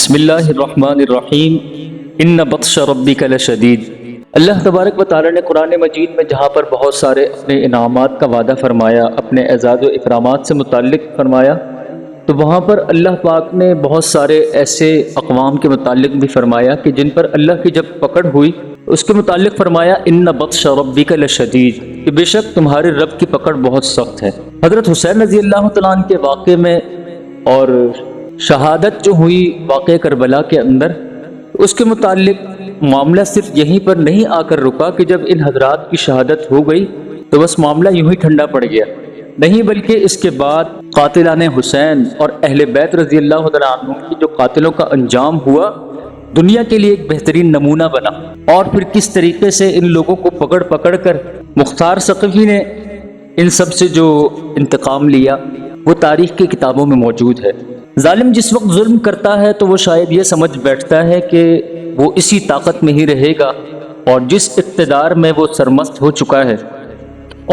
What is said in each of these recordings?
بسم اللہ الرحمن الرحیم ان بطش ربک لشدید۔ اللہ تبارک و تعالی نے قرآن مجید میں جہاں پر بہت سارے اپنے انعامات کا وعدہ فرمایا، اپنے اعزاز و اکرامات سے متعلق فرمایا، تو وہاں پر اللہ پاک نے بہت سارے ایسے اقوام کے متعلق بھی فرمایا کہ جن پر اللہ کی جب پکڑ ہوئی اس کے متعلق فرمایا ان بطش ربک لشدید، کہ بے شک تمہارے رب کی پکڑ بہت سخت ہے۔ حضرت حسین رضی اللہ تعالیٰ عنہ کے واقعے میں اور شہادت جو ہوئی واقعہ کربلا کے اندر، اس کے متعلق معاملہ صرف یہیں پر نہیں آ کر رکا کہ جب ان حضرات کی شہادت ہو گئی تو بس معاملہ یوں ہی ٹھنڈا پڑ گیا، نہیں بلکہ اس کے بعد قاتلان حسین اور اہل بیت رضی اللہ تعالیٰ عنہ کی جو قاتلوں کا انجام ہوا دنیا کے لیے ایک بہترین نمونہ بنا، اور پھر کس طریقے سے ان لوگوں کو پکڑ پکڑ کر مختار ثقفی نے ان سب سے جو انتقام لیا وہ تاریخ کی کتابوں میں موجود ہے۔ ظالم جس وقت ظلم کرتا ہے تو وہ شاید یہ سمجھ بیٹھتا ہے کہ وہ اسی طاقت میں ہی رہے گا، اور جس اقتدار میں وہ سرمست ہو چکا ہے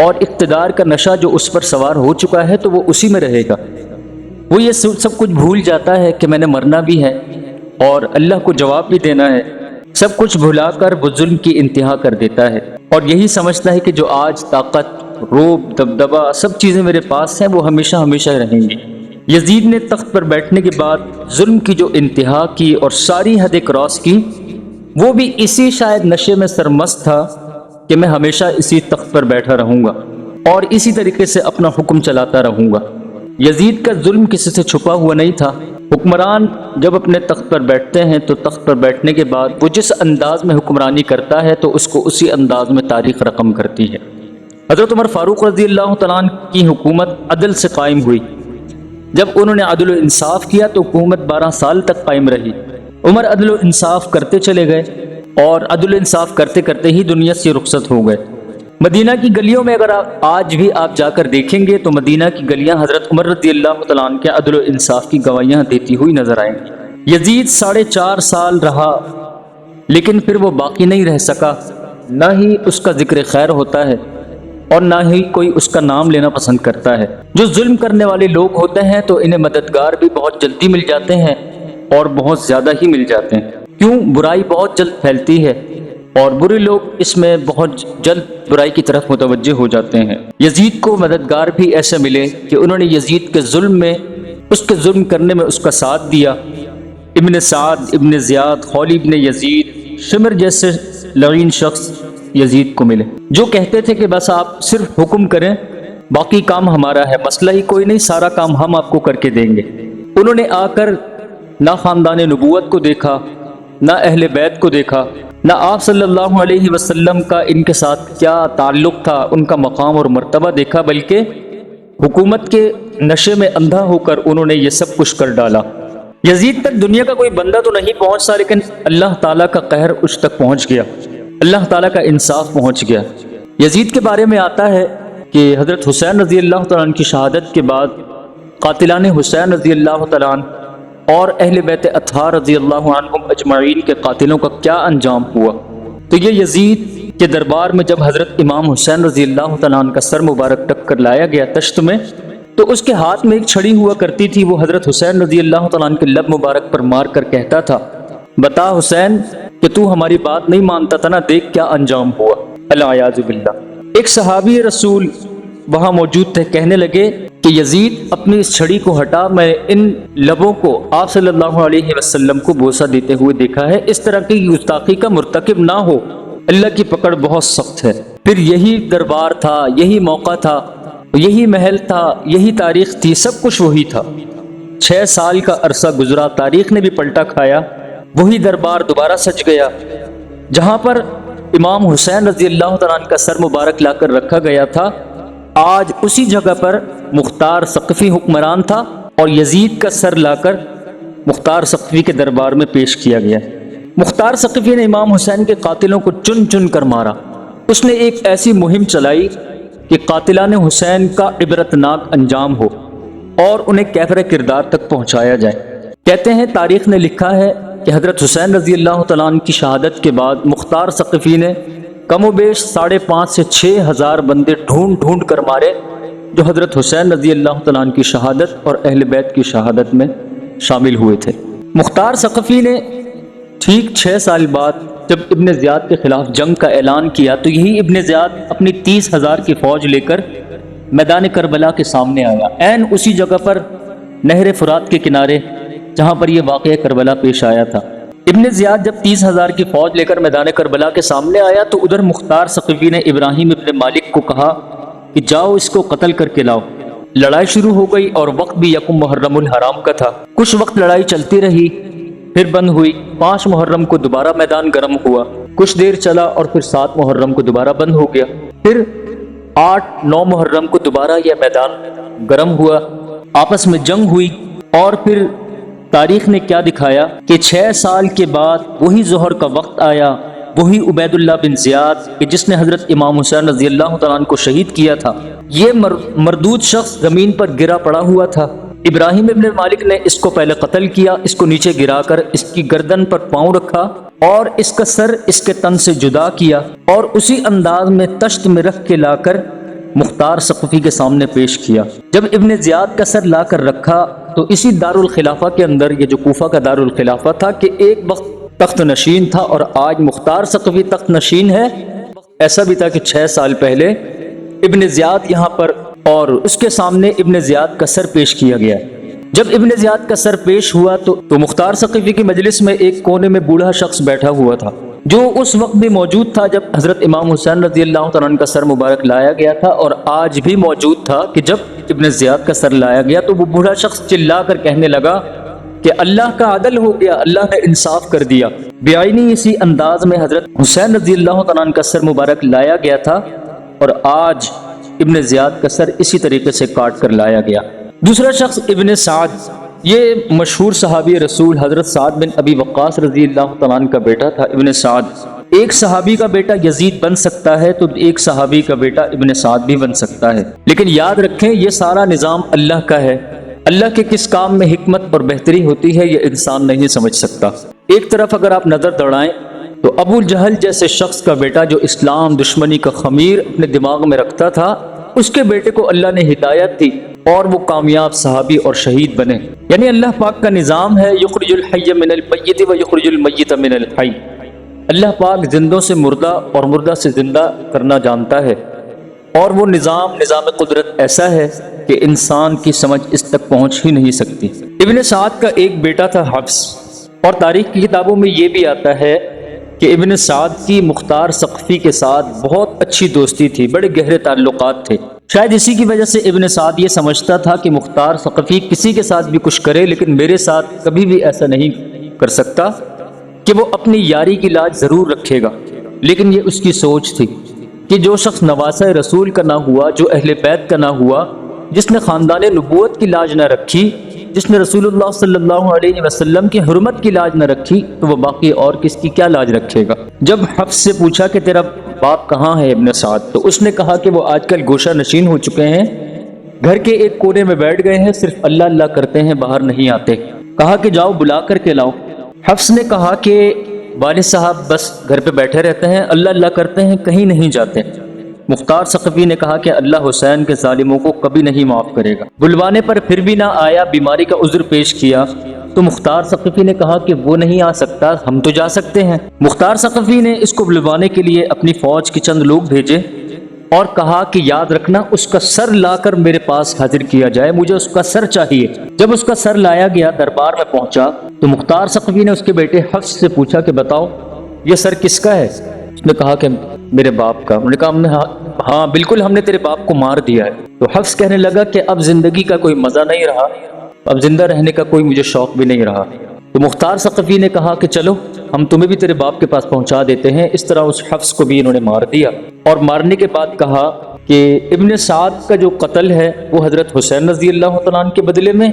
اور اقتدار کا نشہ جو اس پر سوار ہو چکا ہے تو وہ اسی میں رہے گا۔ وہ یہ سب کچھ بھول جاتا ہے کہ میں نے مرنا بھی ہے اور اللہ کو جواب بھی دینا ہے، سب کچھ بھلا کر وہ ظلم کی انتہا کر دیتا ہے، اور یہی سمجھتا ہے کہ جو آج طاقت، روب، دبدبہ سب چیزیں میرے پاس ہیں وہ ہمیشہ ہمیشہ رہیں گی۔ یزید نے تخت پر بیٹھنے کے بعد ظلم کی جو انتہا کی اور ساری حدیں کراس کی، وہ بھی اسی شاید نشے میں سرمست تھا کہ میں ہمیشہ اسی تخت پر بیٹھا رہوں گا اور اسی طریقے سے اپنا حکم چلاتا رہوں گا۔ یزید کا ظلم کسی سے چھپا ہوا نہیں تھا۔ حکمران جب اپنے تخت پر بیٹھتے ہیں تو تخت پر بیٹھنے کے بعد وہ جس انداز میں حکمرانی کرتا ہے تو اس کو اسی انداز میں تاریخ رقم کرتی ہے۔ حضرت عمر فاروق رضی اللہ تعالیٰ عنہ کی حکومت عدل سے قائم ہوئی۔ جب انہوں نے عدل و انصاف کیا تو حکومت 12 سال تک قائم رہی۔ عمر عدل و انصاف کرتے چلے گئے اور عدل و انصاف کرتے کرتے ہی دنیا سے رخصت ہو گئے۔ مدینہ کی گلیوں میں اگر آج بھی آپ جا کر دیکھیں گے تو مدینہ کی گلیاں حضرت عمر رضی اللہ تعالیٰ عنہ کے عدل و انصاف کی گواہیاں دیتی ہوئی نظر آئیں گی۔ یزید 4.5 سال رہا لیکن پھر وہ باقی نہیں رہ سکا، نہ ہی اس کا ذکر خیر ہوتا ہے اور نہ ہی کوئی اس کا نام لینا پسند کرتا ہے۔ جو ظلم کرنے والے لوگ ہوتے ہیں تو انہیں مددگار بھی بہت جلدی مل جاتے ہیں اور بہت زیادہ ہی مل جاتے ہیں، کیوں؟ برائی بہت جلد پھیلتی ہے اور برے لوگ اس میں بہت جلد برائی کی طرف متوجہ ہو جاتے ہیں۔ یزید کو مددگار بھی ایسے ملے کہ انہوں نے یزید کے ظلم میں، اس کے ظلم کرنے میں اس کا ساتھ دیا۔ ابن سعد، ابن زیاد، خولی ابن یزید، شمر جیسے لعین شخص یزید کو ملے، جو کہتے تھے کہ بس آپ صرف حکم کریں، باقی کام ہمارا ہے، مسئلہ ہی کوئی نہیں، سارا کام ہم آپ کو کر کے دیں گے۔ انہوں نے آ کر نہ خاندان نبوت کو دیکھا، نہ اہل بیت کو دیکھا، نہ آپ صلی اللہ علیہ وسلم کا ان کے ساتھ کیا تعلق تھا، ان کا مقام اور مرتبہ دیکھا، بلکہ حکومت کے نشے میں اندھا ہو کر انہوں نے یہ سب کچھ کر ڈالا۔ یزید تک دنیا کا کوئی بندہ تو نہیں پہنچ سا، لیکن اللہ تعالیٰ کا قہر اس تک پہنچ گیا، اللہ تعالیٰ کا انصاف پہنچ گیا۔ یزید کے بارے میں آتا ہے کہ حضرت حسین رضی اللہ تعالیٰ عنہ کی شہادت کے بعد قاتلان حسین رضی اللہ تعالیٰ عنہ اور اہل بیت اطہار رضی اللہ عنہم اجمعین کے قاتلوں کا کیا انجام ہوا، تو یہ یزید کے دربار میں جب حضرت امام حسین رضی اللہ تعالیٰ عنہ کا سر مبارک ٹک کر لایا گیا تشت میں، تو اس کے ہاتھ میں ایک چھڑی ہوا کرتی تھی، وہ حضرت حسین رضی اللہ تعالیٰ عنہ کے لب مبارک پر مار کر کہتا تھا، بتا حسین کہ تو ہماری بات نہیں مانتا تھا نا، دیکھ کیا انجام ہوا، العیاذ باللہ۔ ایک صحابی رسول وہاں موجود تھے، کہنے لگے کہ یزید اپنی اس چھڑی کو ہٹا، میں ان لبوں کو آپ صلی اللہ علیہ وسلم کو بوسہ دیتے ہوئے دیکھا ہے، اس طرح کی گستاخی کا مرتکب نہ ہو، اللہ کی پکڑ بہت سخت ہے۔ پھر یہی دربار تھا، یہی موقع تھا، یہی محل تھا، یہی تاریخ تھی، سب کچھ وہی تھا۔ 6 سال کا عرصہ گزرا، تاریخ نے بھی پلٹا کھایا، وہی دربار دوبارہ سج گیا، جہاں پر امام حسین رضی اللہ تعالیٰ عنہ کا سر مبارک لا کر رکھا گیا تھا، آج اسی جگہ پر مختار ثقفی حکمران تھا اور یزید کا سر لا کر مختار ثقفی کے دربار میں پیش کیا گیا۔ مختار ثقفی نے امام حسین کے قاتلوں کو چن چن کر مارا۔ اس نے ایک ایسی مہم چلائی کہ قاتلان حسین کا عبرتناک انجام ہو اور انہیں کیفر کردار تک پہنچایا جائے۔ کہتے ہیں تاریخ نے لکھا ہے کہ حضرت حسین رضی اللہ تعالیٰ عنہ کی شہادت کے بعد مختار ثقفی نے کم و بیش 5,500 سے 6,000 بندے ڈھونڈ ڈھونڈ کر مارے، جو حضرت حسین رضی اللہ تعالیٰ عنہ کی شہادت اور اہل بیت کی شہادت میں شامل ہوئے تھے۔ مختار ثقفی نے ٹھیک 6 سال بعد جب ابن زیاد کے خلاف جنگ کا اعلان کیا تو یہی ابن زیاد اپنی 30,000 کی فوج لے کر میدان کربلا کے سامنے آیا، عین اسی جگہ پر نہر فرات کے کنارے جہاں پر یہ واقعہ کربلا پیش آیا تھا۔ ابن زیاد جب 30,000 کی فوج لے کر میدان کربلا کے سامنے آیا تو ادھر مختار ثقفی نے ابراہیم ابن مالک کو کہا کہ جاؤ اس کو قتل کر کے لاؤ۔ لڑائی شروع ہو گئی اور وقت بھی یکم محرم الحرام کا تھا۔ کچھ وقت لڑائی چلتی رہی، پھر بند ہوئی۔ 5 محرم کو دوبارہ میدان گرم ہوا، کچھ دیر چلا اور پھر 7 محرم کو دوبارہ بند ہو گیا۔ پھر 8-9 محرم کو دوبارہ یہ میدان گرم ہوا، آپس میں جنگ ہوئی۔ اور پھر تاریخ نے کیا دکھایا کہ 6 سال کے بعد وہی ظہر کا وقت آیا، وہی عبید اللہ بن زیاد کہ جس نے حضرت امام حسین رضی اللہ تعالیٰ عنہ کو شہید کیا تھا، یہ مردود شخص زمین پر گرا پڑا ہوا تھا۔ ابراہیم ابن مالک نے اس کو پہلے قتل کیا، اس کو نیچے گرا کر اس کی گردن پر پاؤں رکھا اور اس کا سر اس کے تن سے جدا کیا اور اسی انداز میں تشت میں رکھ کے لا کر مختار ثقفی کے سامنے پیش کیا۔ جب ابن زیاد کا سر لا کر رکھا تو اسی دارالخلافہ کے اندر، یہ جو کوفہ کا دارالخلافہ تھا، کہ ایک وقت تخت نشین تھا اور آج مختار ثقفی تخت نشین ہے، ایسا بھی تھا کہ 6 سال پہلے ابن زیاد یہاں پر اور اس کے سامنے ابن زیاد کا سر پیش کیا گیا۔ جب ابن زیاد کا سر پیش ہوا تو مختار ثقفی کی مجلس میں ایک کونے میں بوڑھا شخص بیٹھا ہوا تھا، جو اس وقت بھی موجود تھا جب حضرت امام حسین رضی اللہ تعالیٰ عنہ کا سر مبارک لایا گیا تھا، اور آج بھی موجود تھا کہ جب ابن زیاد کا سر لایا گیا تو وہ بوڑھا شخص چلا کر کہنے لگا کہ اللہ کا عدل ہو گیا، اللہ نے انصاف کر دیا۔ بیعینی اسی انداز میں حضرت حسین رضی اللہ تعالیٰ عنہ کا سر مبارک لایا گیا تھا اور آج ابن زیاد کا سر اسی طریقے سے کاٹ کر لایا گیا۔ دوسرا شخص ابن سعد، یہ مشہور صحابی رسول حضرت سعد بن ابی وقاص رضی اللہ تعالیٰ عنہ کا بیٹا تھا۔ ابن سعد، ایک صحابی کا بیٹا یزید بن سکتا ہے تو ایک صحابی کا بیٹا ابن سعد بھی بن سکتا ہے، لیکن یاد رکھیں یہ سارا نظام اللہ کا ہے۔ اللہ کے کس کام میں حکمت اور بہتری ہوتی ہے یہ انسان نہیں سمجھ سکتا۔ ایک طرف اگر آپ نظر دوڑائیں تو ابو جہل جیسے شخص کا بیٹا جو اسلام دشمنی کا خمیر اپنے دماغ میں رکھتا تھا، اس کے بیٹے کو اللہ نے ہدایت دی اور وہ کامیاب صحابی اور شہید بنے۔ یعنی اللہ پاک کا نظام ہے یخرج الحی من المیت و یخرج المیت من الحی۔ اللہ پاک زندوں سے مردہ اور مردہ سے زندہ کرنا جانتا ہے، اور وہ نظام قدرت ایسا ہے کہ انسان کی سمجھ اس تک پہنچ ہی نہیں سکتی۔ ابن سعد کا ایک بیٹا تھا حفص، اور تاریخ کی کتابوں میں یہ بھی آتا ہے کہ ابن سعد کی مختار ثقفی کے ساتھ بہت اچھی دوستی تھی، بڑے گہرے تعلقات تھے۔ شاید اسی کی وجہ سے ابن سعد یہ سمجھتا تھا کہ مختار ثقفی کسی کے ساتھ بھی کچھ کرے لیکن میرے ساتھ کبھی بھی ایسا نہیں کر سکتا، کہ وہ اپنی یاری کی لاج ضرور رکھے گا۔ لیکن یہ اس کی سوچ تھی کہ جو شخص نواسہ رسول کا نہ ہوا، جو اہل بیت کا نہ ہوا، جس نے خاندان نبوت کی لاج نہ رکھی، جس نے رسول اللہ صلی اللہ علیہ وسلم کی حرمت کی لاج نہ رکھی، تو وہ باقی اور کس کی کیا لاج رکھے گا۔ جب حفص سے پوچھا کہ تیرا باپ کہاں ہے ابن سعد، تو اس نے کہا کہ وہ آج کل گوشہ نشین ہو چکے ہیں، گھر کے ایک کونے میں بیٹھ گئے ہیں، صرف اللہ اللہ کرتے ہیں، باہر نہیں آتے۔ کہا کہ جاؤ بلا کر کے لاؤ۔ حفص نے کہا کہ والد صاحب بس گھر پہ بیٹھے رہتے ہیں، اللہ اللہ کرتے ہیں، کہیں نہیں جاتے۔ مختار ثقفی نے کہا کہ اللہ حسین کے ظالموں کو کبھی نہیں معاف کرے گا۔ بلوانے پر پھر بھی نہ آیا، بیماری کا عذر پیش کیا تو مختار ثقفی نے کہا کہ وہ نہیں آ سکتا، ہم تو جا سکتے ہیں۔ مختار ثقفی نے اس کو بلوانے کے لیے اپنی فوج کے چند لوگ بھیجے اور کہا کہ یاد رکھنا اس کا سر لا کر میرے پاس حاضر کیا جائے، مجھے اس کا سر چاہیے۔ جب اس کا سر لایا گیا، دربار میں پہنچا تو مختار ثقفی نے اس کے بیٹے حفص سے پوچھا کہ بتاؤ یہ سر کس کا ہے؟ اس نے کہا کہ میرے باپ کا۔ انہوں نے کہا ہاں بالکل، ہم نے تیرے باپ کو مار دیا ہے۔ تو حفص کہنے لگا کہ اب زندگی کا کوئی مزہ نہیں رہا، اب زندہ رہنے کا کوئی مجھے شوق بھی نہیں رہا۔ تو مختار ثقفی نے کہا کہ چلو ہم تمہیں بھی تیرے باپ کے پاس پہنچا دیتے ہیں۔ اس طرح اس حفص کو بھی انہوں نے مار دیا، اور مارنے کے بعد کہا کہ ابن سعد کا جو قتل ہے وہ حضرت حسین رضی اللہ تعالیٰ عنہ کے بدلے میں،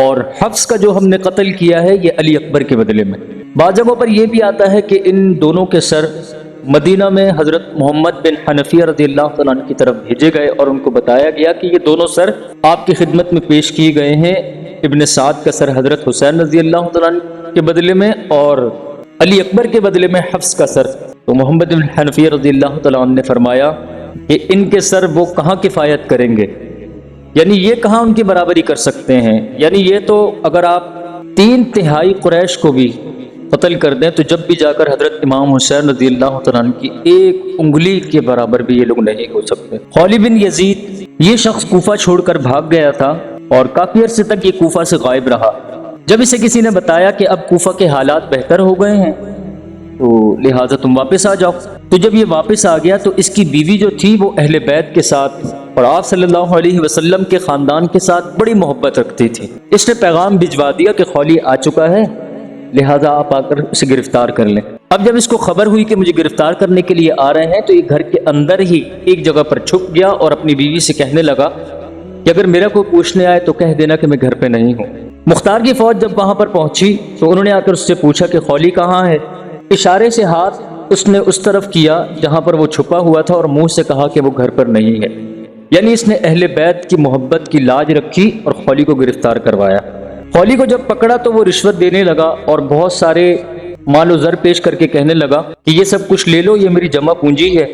اور حفص کا جو ہم نے قتل کیا ہے یہ علی اکبر کے بدلے میں۔ بعض جگہوں پر یہ بھی آتا ہے کہ ان دونوں کے سر مدینہ میں حضرت محمد بن حنفیہ رضی اللہ تعالیٰ عنہ کی طرف بھیجے گئے اور ان کو بتایا گیا کہ یہ دونوں سر آپ کی خدمت میں پیش کیے گئے ہیں، ابن سعد کا سر حضرت حسین رضی اللہ تعالیٰ عنہ کے بدلے میں اور علی اکبر کے بدلے میں حفص کا سر۔ تو محمد بن حنفیہ رضی اللہ تعالیٰ عنہ نے فرمایا کہ ان کے سر وہ کہاں کفایت کریں گے، یعنی یہ کہاں ان کی برابری کر سکتے ہیں، یعنی یہ تو اگر آپ 3/3 قریش کو بھی قتل کر دیں تو جب بھی جا کر حضرت امام حسین رضی اللہ تعالیٰ عنہ کی ایک انگلی کے برابر بھی یہ لوگ نہیں ہو سکتے۔ خولد بن یزید یہ شخص کوفہ چھوڑ کر بھاگ گیا تھا اور کافی عرصے تک یہ کوفہ سے غائب رہا۔ جب اسے کسی نے بتایا کہ اب کوفہ کے حالات بہتر ہو گئے ہیں تو لہٰذا تم واپس آ جاؤ، تو جب یہ واپس آ گیا تو اس کی بیوی جو تھی وہ اہل بیت کے ساتھ اور آپ صلی اللہ علیہ وسلم کے خاندان کے ساتھ بڑی محبت رکھتی تھی۔ اس نے پیغام بھجوا دیا کہ خولی آ چکا ہے، لہٰذا آپ آ کر اسے گرفتار کر لیں۔ اب جب اس کو خبر ہوئی کہ مجھے گرفتار کرنے کے لیے آ رہے ہیں تو یہ گھر کے اندر ہی ایک جگہ پر چھپ گیا اور اپنی بیوی سے کہنے لگا کہ اگر میرا کوئی پوچھنے آئے تو کہہ دینا کہ میں گھر پہ نہیں ہوں۔ مختار کی فوج جب وہاں پر پہنچی تو انہوں نے آ کر اس سے پوچھا کہ خولی کہاں ہے؟ اشارے سے ہاتھ اس نے اس طرف کیا جہاں پر وہ چھپا ہوا تھا اور منہ سے کہا کہ وہ گھر پر نہیں ہے، یعنی اس نے اہل بیت کی محبت کی لاج رکھی اور خولی کو گرفتار کروایا۔ خولی کو جب پکڑا تو وہ رشوت دینے لگا اور بہت سارے مال و زر پیش کر کے کہنے لگا کہ یہ سب کچھ لے لو، یہ میری جمع پونجی ہے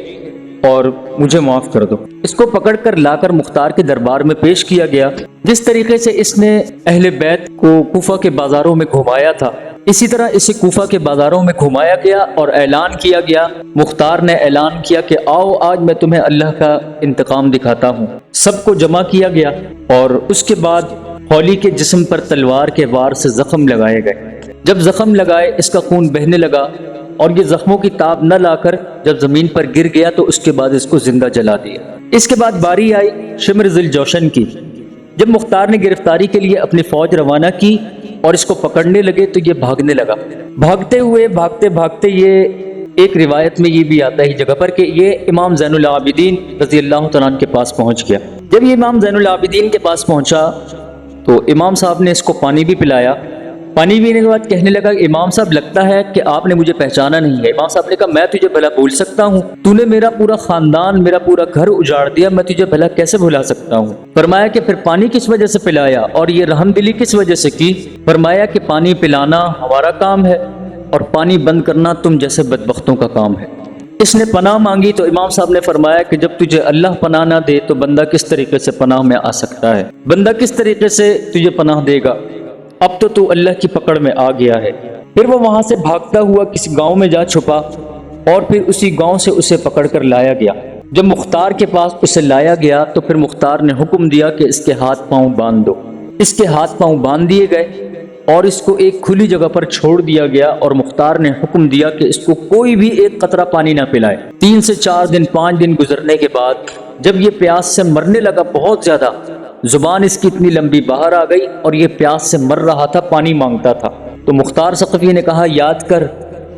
اور مجھے معاف کر دو۔ اس کو پکڑ کر لا کر مختار کے دربار میں پیش کیا گیا۔ جس طریقے سے اس نے اہل بیت کو کوفہ کے بازاروں میں گھمایا تھا اسی طرح اسے کوفہ کے بازاروں میں گھمایا گیا اور اعلان کیا گیا۔ مختار نے اعلان کیا کہ آؤ آج میں تمہیں اللہ کا انتقام دکھاتا ہوں۔ سب کو جمع کیا گیا اور اس کے بعد خولی کے جسم پر تلوار کے وار سے زخم لگائے گئے۔ جب زخم لگائے اس کا خون بہنے لگا اور یہ زخموں کی تاب نہ لا کر جب زمین پر گر گیا تو اس کے بعد اس کو زندہ جلا دیا۔ اس کے بعد باری آئی شمر ذی الجوشن کی۔ جب مختار نے گرفتاری کے لیے اپنی فوج روانہ کی اور اس کو پکڑنے لگے تو یہ بھاگنے لگا۔ بھاگتے بھاگتے یہ ایک روایت میں یہ بھی آتا ہے جگہ پر کہ یہ امام زین العابدین رضی اللہ تعالیٰ عنہ کے پاس پہنچ گیا۔ جب یہ امام زین العابدین کے پاس پہنچا تو امام صاحب نے اس کو پانی بھی پلایا۔ پانی پینے کے بعد کہنے لگا امام صاحب لگتا ہے کہ آپ نے مجھے پہچانا نہیں ہے۔ امام صاحب نے کہا میں تجھے بھلا بھول سکتا ہوں؟ تو نے میرا پورا خاندان میرا پورا گھر اجاڑ دیا، میں تجھے بھلا کیسے بھلا سکتا ہوں؟ فرمایا کہ پھر پانی کس وجہ سے پلایا اور یہ رحم دلی کس وجہ سے کی؟ فرمایا کہ پانی پلانا ہمارا کام ہے اور پانی بند کرنا تم جیسے بدبختوں کا کام ہے۔ اس نے پناہ مانگی تو امام صاحب نے فرمایا کہ جب تجھے اللہ پناہ نہ دے تو بندہ کس طریقے سے پناہ میں آ سکتا ہے؟ بندہ کس طریقے سے تجھے پناہ دے گا؟ اب تو اللہ کی پکڑ میں آ گیا ہے۔ پھر وہ وہاں سے بھاگتا ہوا کسی گاؤں میں جا چھپا اور پھر اسی گاؤں سے اسے پکڑ کر لایا گیا۔ جب مختار کے پاس اسے لایا گیا تو پھر مختار نے حکم دیا کہ اس کے ہاتھ پاؤں باندھ دو۔ اس کے ہاتھ پاؤں باندھ دیے گئے اور اس کو ایک کھلی جگہ پر چھوڑ دیا گیا اور مختار نے حکم دیا کہ اس کو کوئی بھی ایک قطرہ پانی نہ پلائے۔ 3 سے 4 دن 5 دن گزرنے کے بعد جب یہ پیاس سے مرنے لگا بہت زیادہ، زبان اس کی اتنی لمبی باہر آ گئی اور یہ پیاس سے مر رہا تھا، پانی مانگتا تھا، تو مختار ثقفی نے کہا یاد کر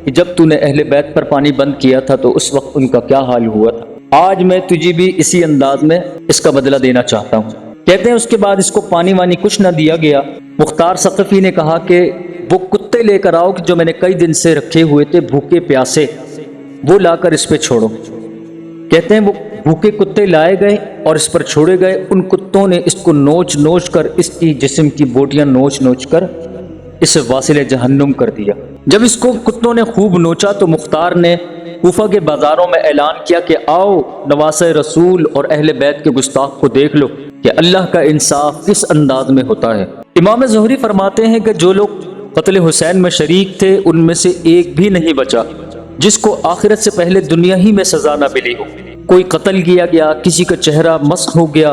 کہ جب تو نے اہل بیت پر پانی بند کیا تھا تو اس وقت ان کا کیا حال ہوا تھا۔ آج میں تجھے بھی اسی انداز میں اس کا بدلہ دینا چاہتا ہوں۔ کہتے ہیں اس کے بعد اس کو پانی وانی کچھ نہ دیا گیا۔ مختار ثقفی نے کہا کہ وہ کتے لے کر آؤ کہ جو میں نے کئی دن سے رکھے ہوئے تھے بھوکے پیاسے، وہ لا کر اس پہ چھوڑو۔ کہتے ہیں وہ بھوکے کتے لائے گئے اور اس پر چھوڑے گئے۔ ان کتوں نے اس کو نوچ نوچ کر اس کی جسم کی بوٹیاں نوچ نوچ کر اسے واصل جہنم کر دیا۔ جب اس کو کتوں نے خوب نوچا تو مختار نے کوفہ کے بازاروں میں اعلان کیا کہ آؤ نواسۂ رسول اور اہل بیت کے گستاخ کو دیکھ لو کہ اللہ کا انصاف کس انداز میں ہوتا ہے۔ امام زہری فرماتے ہیں کہ جو لوگ قتل حسین میں شریک تھے ان میں سے ایک بھی نہیں بچا جس کو آخرت سے پہلے دنیا ہی میں سزا نہ ملی ہو۔ کوئی قتل کیا گیا، کسی کا چہرہ مسخ ہو گیا۔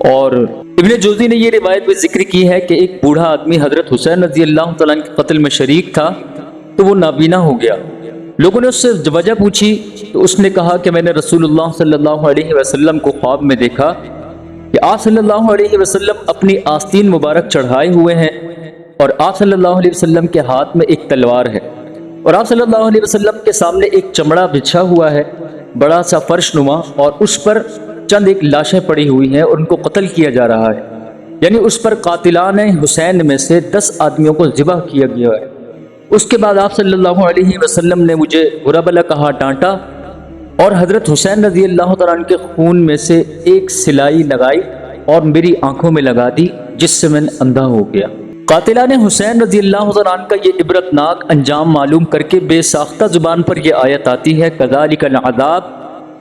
اور ابن جوزی نے یہ روایت بھی ذکر کی ہے کہ ایک بوڑھا آدمی حضرت حسین رضی اللہ تعالیٰ کے قتل میں شریک تھا تو وہ نابینا ہو گیا۔ لوگوں نے اس سے وجہ پوچھی تو اس نے کہا کہ میں نے رسول اللہ صلی اللہ علیہ وسلم کو خواب میں دیکھا کہ آپ صلی اللہ علیہ وسلم اپنی آستین مبارک چڑھائے ہوئے ہیں اور آپ صلی اللہ علیہ وسلم کے ہاتھ میں ایک تلوار ہے اور آپ صلی اللہ علیہ وسلم کے سامنے ایک چمڑا بچھا ہوا ہے بڑا سا فرش نما، اور اس پر چند ایک لاشیں پڑی ہوئی ہیں اور ان کو قتل کیا جا رہا ہے، یعنی اس پر قاتلان حسین میں سے 10 آدمیوں کو ذبح کیا گیا ہے۔ اس کے بعد آپ صلی اللہ علیہ وسلم نے مجھے برا بھلا کہا، ڈانٹا اور حضرت حسین رضی اللہ تعالیٰ عنہ کے خون میں سے ایک سلائی لگائی اور میری آنکھوں میں لگا دی جس سے میں اندھا ہو گیا۔ قاتلان حسین رضی اللہ تعالیٰ عنہ کا یہ عبرتناک انجام معلوم کر کے بے ساختہ زبان پر یہ آیت آتی ہے کذالک العذاب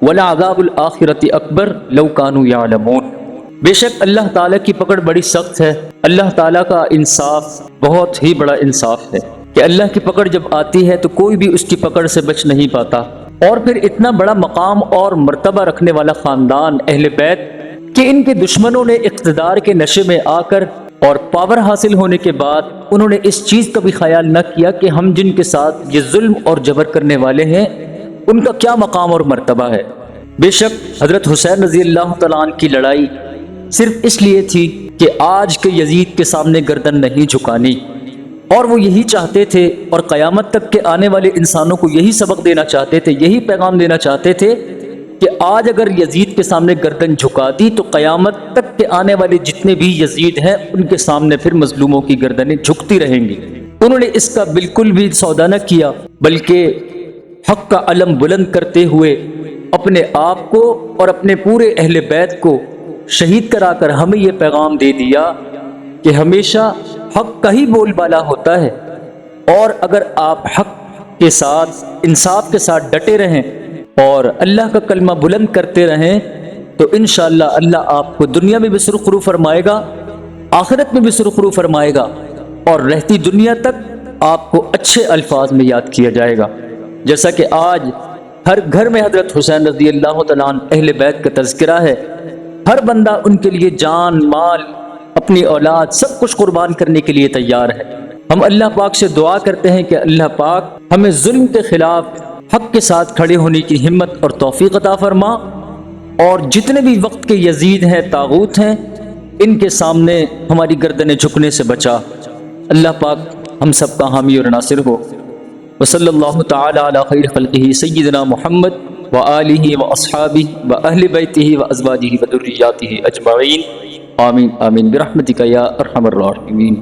ولعذاب الآخرۃ اکبر لو کانوا یعلمون۔ بے شک اللہ تعالیٰ کی پکڑ بڑی سخت ہے۔ اللہ تعالیٰ کا انصاف بہت ہی بڑا انصاف ہے کہ اللہ کی پکڑ جب آتی ہے تو کوئی بھی اس کی پکڑ سے بچ نہیں پاتا۔ اور پھر اتنا بڑا مقام اور مرتبہ رکھنے والا خاندان اہل بیت کہ ان کے دشمنوں نے اقتدار کے نشے میں آ کر اور پاور حاصل ہونے کے بعد انہوں نے اس چیز کا بھی خیال نہ کیا کہ ہم جن کے ساتھ یہ ظلم اور جبر کرنے والے ہیں ان کا کیا مقام اور مرتبہ ہے۔ بے شک حضرت حسین رضی اللہ تعالیٰ عنہ کی لڑائی صرف اس لیے تھی کہ آج کے یزید کے سامنے گردن نہیں جھکانی، اور وہ یہی چاہتے تھے اور قیامت تک کے آنے والے انسانوں کو یہی سبق دینا چاہتے تھے، یہی پیغام دینا چاہتے تھے کہ آج اگر یزید کے سامنے گردن جھکا دی تو قیامت تک کے آنے والے جتنے بھی یزید ہیں ان کے سامنے پھر مظلوموں کی گردنیں جھکتی رہیں گی۔ انہوں نے اس کا بالکل بھی سودا نہ کیا، بلکہ حق کا علم بلند کرتے ہوئے اپنے آپ کو اور اپنے پورے اہل بیت کو شہید کرا کر ہمیں یہ پیغام دے دیا کہ ہمیشہ حق کا ہی بول بالا ہوتا ہے، اور اگر آپ حق کے ساتھ انصاف کے ساتھ ڈٹے رہیں اور اللہ کا کلمہ بلند کرتے رہیں تو انشاءاللہ اللہ آپ کو دنیا میں بھی سرخرو فرمائے گا، آخرت میں بھی سرخرو فرمائے گا، اور رہتی دنیا تک آپ کو اچھے الفاظ میں یاد کیا جائے گا۔ جیسا کہ آج ہر گھر میں حضرت حسین رضی اللہ تعالیٰ عنہ اہل بیت کا تذکرہ ہے، ہر بندہ ان کے لیے جان مال اپنی اولاد سب کچھ قربان کرنے کے لیے تیار ہے۔ ہم اللہ پاک سے دعا کرتے ہیں کہ اللہ پاک ہمیں ظلم کے خلاف حق کے ساتھ کھڑے ہونے کی ہمت اور توفیق عطا فرما، اور جتنے بھی وقت کے یزید ہیں طاغوت ہیں ان کے سامنے ہماری گردنیں جھکنے سے بچا۔ اللہ پاک ہم سب کا حامی اور ناصر ہو۔ وصلی اللہ تعالی علی خیر خلقہ سیدنا محمد وآلہ واصحابہ واہل بیتہ وازواجہ وذریاتہ اجمعین، آمین آمین برحمتک یا ارحم الراحمین۔